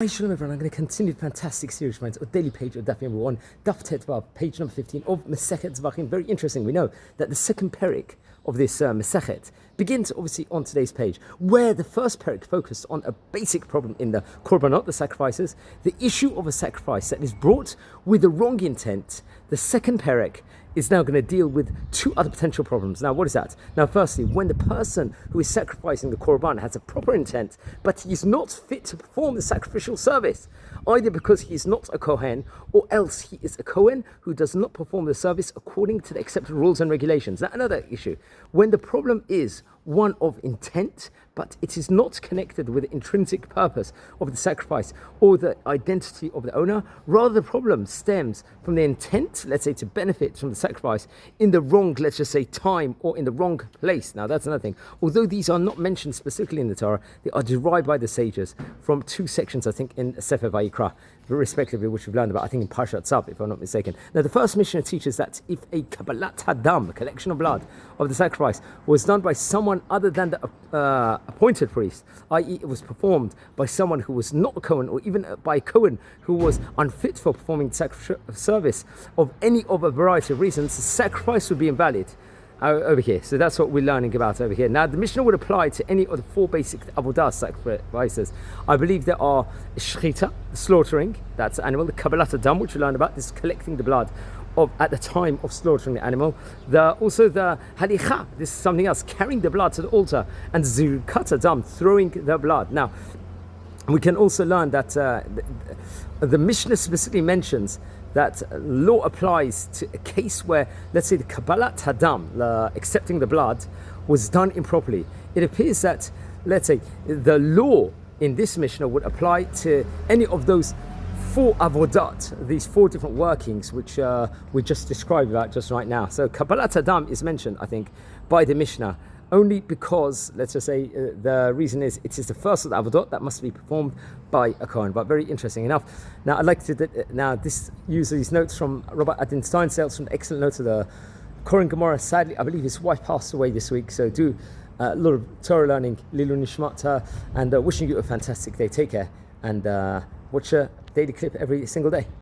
Hi, Shalom everyone. I'm going to continue the fantastic series, friends, a daily page of Daf Yomi Gemara, Daf Tetvav, page number 15 of Masechet Zevachim. Very interesting. We know that the second perik of this Masechet begins obviously on today's page, where the first perik focused on a basic problem in the korbanot, the sacrifices, the issue of a sacrifice that is brought with the wrong intent. The second perik is now going to deal with two other potential problems. Now, what is that? Now, firstly, when the person who is sacrificing the korban has a proper intent, but he is not fit to perform the sacrificial service, either because he is not a Kohen, or else he is a Kohen who does not perform the service according to the accepted rules and regulations. Now, another issue, when the problem is one of intent, but it is not connected with the intrinsic purpose of the sacrifice or the identity of the owner, rather the problem stems from the intent, let's say, to benefit from the sacrifice in the wrong, let's just say, time or in the wrong place. Now, that's another thing. Although these are not mentioned specifically in the Torah, they are derived by the sages from two sections, I think, in Sefer Vayikra, respectively, which we've learned about, I think, in Parshat Tzav, if I'm not mistaken. Now, the first Mishnah teaches that if a Kabbalat Hadam, a collection of blood of the sacrifice, was done by someone other than the appointed priest, i.e. it was performed by someone who was not a Kohen, or even by a Kohen who was unfit for performing the sacrificial service of any of a variety of reasons, the sacrifice would be invalid. Over here. So that's what we're learning about over here. Now, the Mishnah would apply to any of the four basic Avodat sacrifices. I believe there are Shechita, the slaughtering, that's the animal, the Kabbalat Adam, which we learned about, this is collecting the blood of at the time of slaughtering the animal. Also the Halicha, this is something else, carrying the blood to the altar, and Zirkat Adam, throwing the blood. Now, we can also learn that the Mishnah specifically mentions that law applies to a case where, let's say, the Kabbalat Hadam, accepting the blood, was done improperly. It appears that, let's say, the law in this Mishnah would apply to any of those four Avodat, these four different workings which we just described about just right now. So Kabbalat Hadam is mentioned, I think, by the Mishnah only because, let's just say, the reason is it is the first of the Avodat that must be performed by a Kohen. But very interesting enough. Now, I'd like to use these notes from Robert Adin Steinsaltz, from the excellent notes of the Koren Gemara. Sadly, I believe his wife passed away this week, so do a lot of Torah learning, Lilu Nishmat, and wishing you a fantastic day. Take care, and watch a daily clip every single day.